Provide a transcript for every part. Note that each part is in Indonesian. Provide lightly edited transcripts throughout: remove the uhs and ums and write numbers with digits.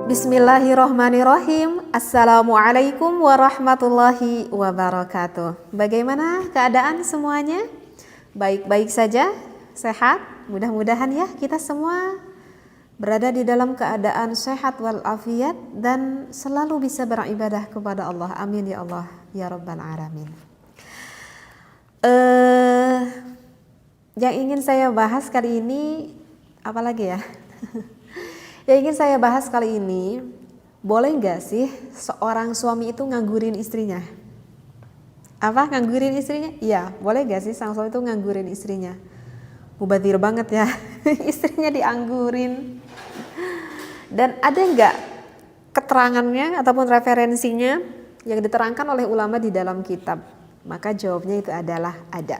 Bismillahirrahmanirrahim. Assalamualaikum warahmatullahi wabarakatuh. Bagaimana keadaan semuanya? Baik-baik saja? Sehat? Mudah-mudahan ya kita semua berada di dalam keadaan sehat walafiat dan selalu bisa beribadah kepada Allah. Amin ya Allah ya Rabbal Alamin. Yang ingin saya bahas kali ini apa lagi ya? Yang ingin saya bahas kali ini, boleh nggak sih seorang suami itu nganggurin istrinya? Apa nganggurin istrinya? Iya, boleh nggak sih sang suami itu nganggurin istrinya? Mubazir banget ya, istrinya dianggurin. Dan ada nggak keterangannya ataupun referensinya yang diterangkan oleh ulama di dalam kitab? Maka jawabnya itu adalah ada.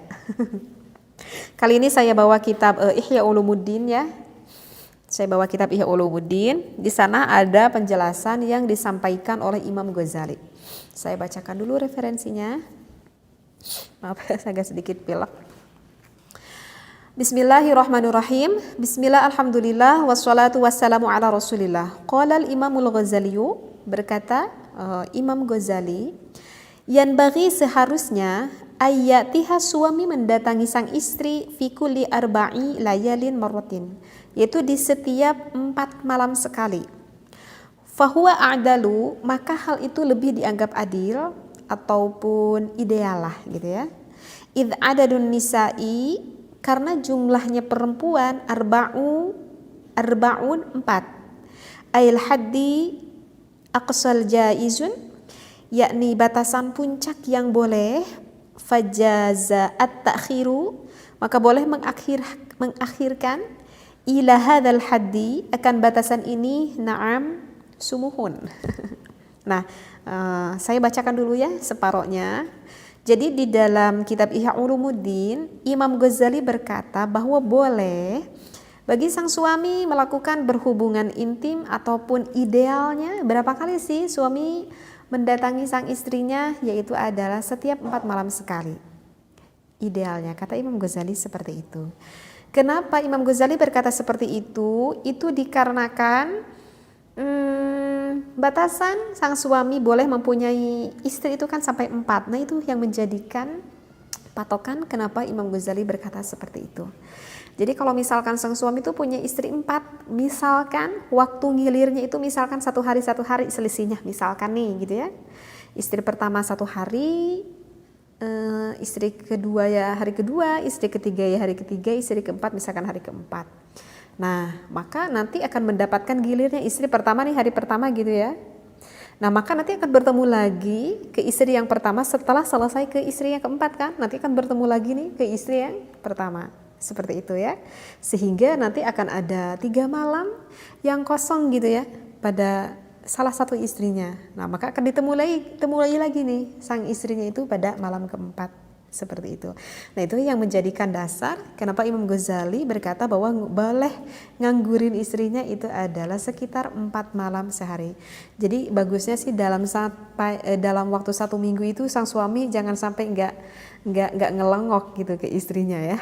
Kali ini saya bawa kitab Ihya Ulumuddin ya. Saya bawa kitab Ihya Ulumuddin. Di sana ada penjelasan yang disampaikan oleh Imam Ghazali. Saya bacakan dulu referensinya. Maaf, saya agak sedikit pilek. Bismillahirrahmanirrahim. Bismillah, alhamdulillah, wassalatu wassalamu ala rasulillah. Qala al-Imamul Ghazali, berkata Imam Ghazali, yang bagi seharusnya ayatiha suami mendatangi sang istri fi kulli arba'i layalin marratin, yaitu di setiap 4 malam sekali. Fahuwa a'dalu, maka hal itu lebih dianggap adil ataupun ideal lah gitu ya. Idh adadun nisa'i, karena jumlahnya perempuan arba'un 4. Ail haddi aqsal jaizun, yakni batasan puncak yang boleh. Fajaza at-ta'khiru, maka boleh mengakhirkan ila hadzal haddi, akan batasan ini, na'am sumuhun. Nah, saya bacakan dulu ya separohnya. Jadi di dalam kitab Ihya Ulumuddin, Imam Ghazali berkata bahwa boleh bagi sang suami melakukan berhubungan intim ataupun idealnya berapa kali sih suami mendatangi sang istrinya, yaitu adalah setiap 4 malam sekali. Idealnya, kata Imam Ghazali seperti itu. Kenapa Imam Ghazali berkata seperti itu? Itu dikarenakan batasan sang suami boleh mempunyai istri itu kan sampai 4. Nah itu yang menjadikan patokan kenapa Imam Ghazali berkata seperti itu. Jadi kalau misalkan sang suami itu punya istri 4, misalkan waktu ngilirnya itu misalkan satu hari selisihnya, misalkan nih gitu ya. Istri pertama 1 hari, istri kedua ya hari kedua, istri ketiga ya hari ketiga, istri keempat misalkan hari keempat. Nah maka nanti akan mendapatkan gilirnya istri pertama nih hari pertama gitu ya. Nah maka nanti akan bertemu lagi ke istri yang pertama setelah selesai ke istri yang keempat kan. Nanti akan bertemu lagi nih ke istri yang pertama. Seperti itu ya. Sehingga nanti akan ada 3 malam yang kosong gitu ya pada salah satu istrinya. Nah maka akan ditemui lagi nih sang istrinya itu pada malam keempat. Seperti itu. Nah itu yang menjadikan dasar kenapa Imam Ghazali berkata bahwa boleh nganggurin istrinya itu adalah sekitar 4 malam sehari. Jadi bagusnya sih dalam waktu 1 minggu itu sang suami jangan sampai nggak ngelongok gitu ke istrinya ya.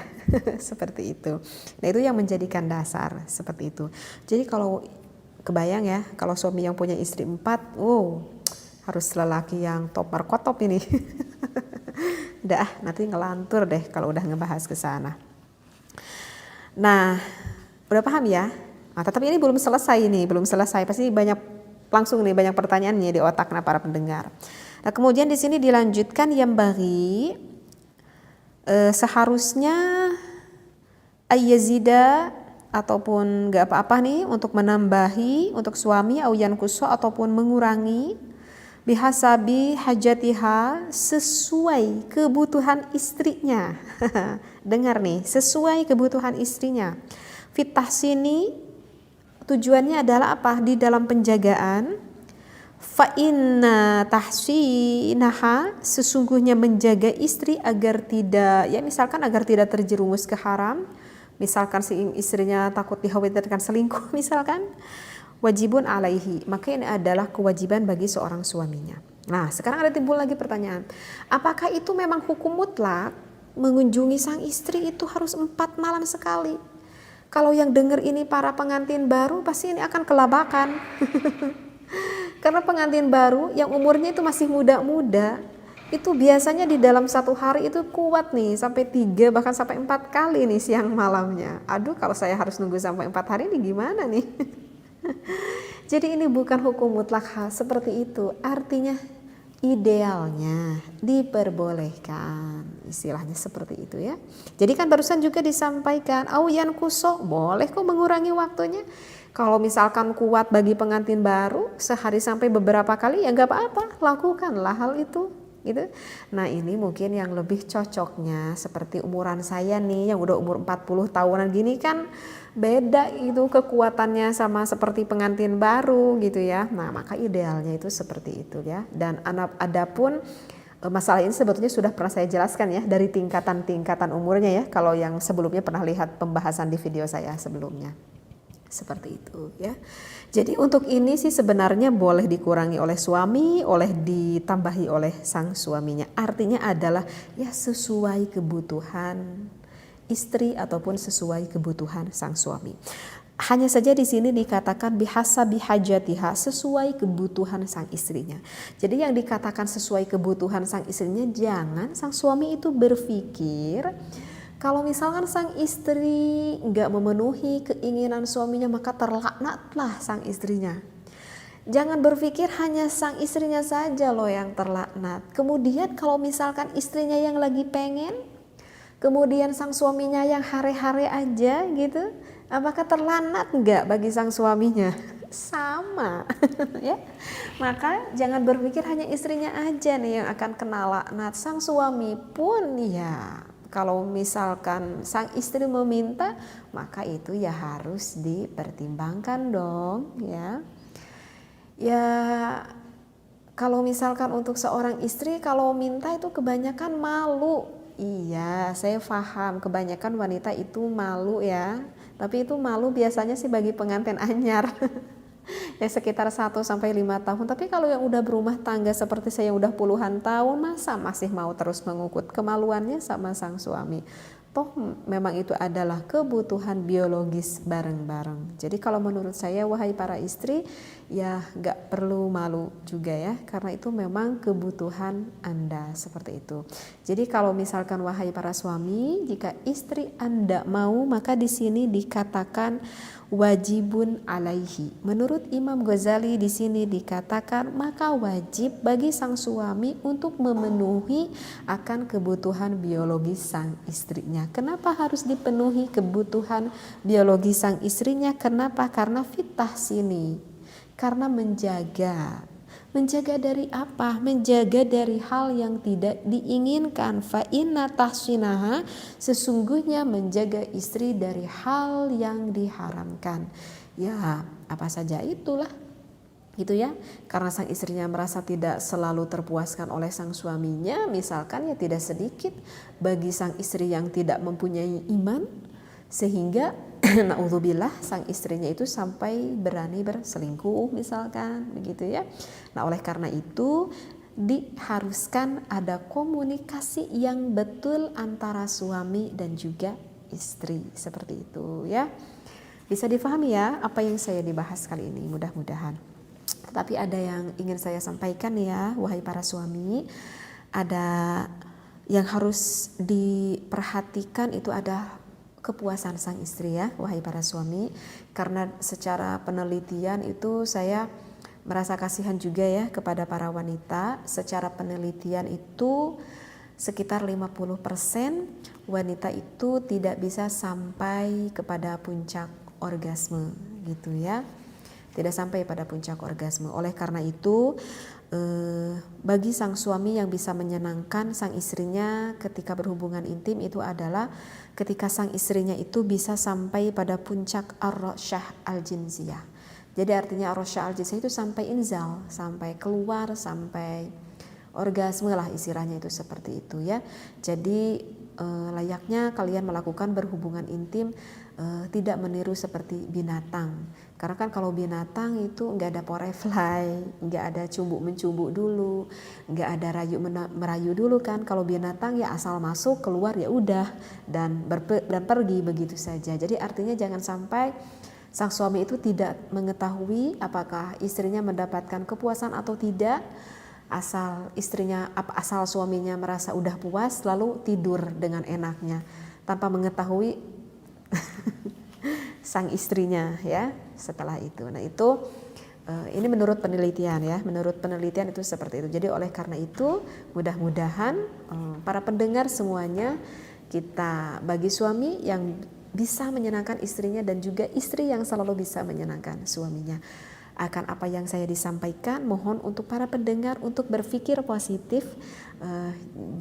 Seperti itu. Nah itu yang menjadikan dasar seperti itu. Jadi kalau kebayang ya kalau suami yang punya istri 4, harus lelaki yang top markotop ini. Nanti ngelantur deh kalau udah ngebahas ke sana. Nah, udah paham ya? Nah, tetapi ini belum selesai. Pasti banyak pertanyaannya di otak para pendengar. Nah, kemudian di sini dilanjutkan yang bagi seharusnya ayyazida ataupun nggak apa-apa nih untuk menambahi untuk suami auyan kuso ataupun mengurangi bihasabi hajatiha sesuai kebutuhan istrinya. Dengar nih, sesuai kebutuhan istrinya. Fitah sini tujuannya adalah apa? Di dalam penjagaan. Fa inna tahsinaha, sesungguhnya menjaga istri agar tidak terjerumus ke haram. Misalkan si istrinya takut dikhawatirkan selingkuh misalkan. Wajibun alaihi, maka ini adalah kewajiban bagi seorang suaminya. Nah sekarang ada timbul lagi pertanyaan, apakah itu memang hukum mutlak mengunjungi sang istri itu harus 4 malam sekali? Kalau yang dengar ini para pengantin baru pasti ini akan kelabakan. Karena pengantin baru yang umurnya itu masih muda-muda, itu biasanya di dalam satu hari itu kuat nih sampai 3 bahkan sampai 4 kali nih siang malamnya. Aduh, kalau saya harus nunggu sampai 4 hari ini gimana nih? Jadi ini bukan hukum mutlak seperti itu. Artinya idealnya diperbolehkan, istilahnya seperti itu ya. Jadi kan barusan juga disampaikan auyan kuso, boleh kok mengurangi waktunya. Kalau misalkan kuat bagi pengantin baru sehari sampai beberapa kali ya nggak apa-apa, lakukanlah hal itu gitu. Nah ini mungkin yang lebih cocoknya seperti umuran saya nih yang udah umur 40 tahunan gini kan beda itu kekuatannya sama seperti pengantin baru gitu ya. Nah maka idealnya itu seperti itu ya. Dan adapun masalah ini sebetulnya sudah pernah saya jelaskan ya dari tingkatan-tingkatan umurnya ya. Kalau yang sebelumnya pernah lihat pembahasan di video saya sebelumnya. Seperti itu ya. Jadi untuk ini sih sebenarnya boleh dikurangi oleh suami, oleh ditambahi oleh sang suaminya. Artinya adalah ya sesuai kebutuhan istri ataupun sesuai kebutuhan sang suami. Hanya saja di sini dikatakan bihasabi hajatiha, sesuai kebutuhan sang istrinya. Jadi yang dikatakan sesuai kebutuhan sang istrinya, jangan sang suami itu berpikir kalau misalkan sang istri nggak memenuhi keinginan suaminya maka terlaknatlah sang istrinya. Jangan berpikir hanya sang istrinya saja loh yang terlaknat. Kemudian kalau misalkan istrinya yang lagi pengen, kemudian sang suaminya yang hare-hare aja gitu, apakah terlaknat nggak bagi sang suaminya? Sama ya. Maka jangan berpikir hanya istrinya aja nih yang akan kena laknat. Sang suami pun ya kalau misalkan sang istri meminta, maka itu ya harus dipertimbangkan dong ya. Ya kalau misalkan untuk seorang istri kalau minta itu kebanyakan malu. Iya, saya paham kebanyakan wanita itu malu ya. Tapi itu malu biasanya sih bagi pengantin anyar. Ya sekitar 1-5 tahun. Tapi kalau yang udah berumah tangga seperti saya yang udah puluhan tahun, masa masih mau terus mengukut kemaluannya sama sang suami? Toh memang itu adalah kebutuhan biologis bareng-bareng. Jadi kalau menurut saya wahai para istri ya gak perlu malu juga ya, karena itu memang kebutuhan Anda seperti itu. Jadi kalau misalkan wahai para suami, jika istri Anda mau maka di sini dikatakan wajibun alaihi. Menurut Imam Ghazali di sini dikatakan maka wajib bagi sang suami untuk memenuhi akan kebutuhan biologis sang istrinya. Kenapa harus dipenuhi kebutuhan biologis sang istrinya? Kenapa? Karena fitah sini. Karena menjaga dari apa? Menjaga dari hal yang tidak diinginkan. Fa inna tahsinaha, sesungguhnya menjaga istri dari hal yang diharamkan. Ya, apa saja itulah. Gitu ya. Karena sang istrinya merasa tidak selalu terpuaskan oleh sang suaminya, misalkan ya tidak sedikit bagi sang istri yang tidak mempunyai iman sehingga naudzubillah sang istrinya itu sampai berani berselingkuh misalkan begitu ya. Nah oleh karena itu diharuskan ada komunikasi yang betul antara suami dan juga istri seperti itu ya. Bisa difahami ya apa yang saya dibahas kali ini mudah-mudahan. Tapi ada yang ingin saya sampaikan ya wahai para suami, ada yang harus diperhatikan itu ada kepuasan sang istri ya wahai para suami, karena secara penelitian itu saya merasa kasihan juga ya kepada para wanita. Secara penelitian itu sekitar 50% wanita itu tidak bisa sampai kepada puncak orgasme gitu ya, tidak sampai pada puncak orgasme. Oleh karena itu bagi sang suami yang bisa menyenangkan sang istrinya ketika berhubungan intim itu adalah ketika sang istrinya itu bisa sampai pada puncak ar-rasyah al-jinsiyah. Jadi artinya ar-rasyah al-jinsiyah itu sampai inzal, sampai keluar, sampai orgasme lah istilahnya itu seperti itu ya. Jadi layaknya kalian melakukan berhubungan intim tidak meniru seperti binatang. Karena kan kalau binatang itu nggak ada porefly, nggak ada cumbuk-mencubuk dulu, nggak ada merayu dulu kan. Kalau binatang ya asal masuk keluar ya udah dan pergi begitu saja. Jadi artinya jangan sampai sang suami itu tidak mengetahui apakah istrinya mendapatkan kepuasan atau tidak. Asal suaminya merasa udah puas lalu tidur dengan enaknya tanpa mengetahui sang istrinya ya setelah itu. Nah itu ini menurut penelitian ya, menurut penelitian itu seperti itu. Jadi oleh karena itu mudah-mudahan para pendengar semuanya, kita bagi suami yang bisa menyenangkan istrinya dan juga istri yang selalu bisa menyenangkan suaminya. Akan apa yang saya disampaikan, mohon untuk para pendengar untuk berpikir positif,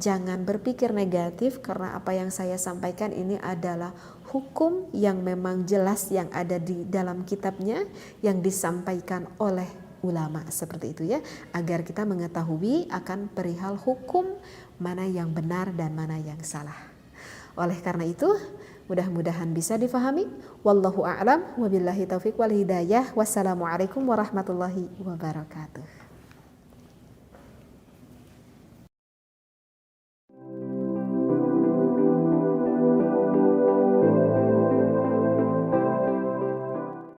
jangan berpikir negatif, karena apa yang saya sampaikan ini adalah hukum yang memang jelas yang ada di dalam kitabnya yang disampaikan oleh ulama seperti itu ya, agar kita mengetahui akan perihal hukum mana yang benar dan mana yang salah. Oleh karena itu, mudah-mudahan bisa difahami. Wallahu a'lam wabillahi taufiq wal hidayah. Wassalamualaikum warahmatullahi wabarakatuh.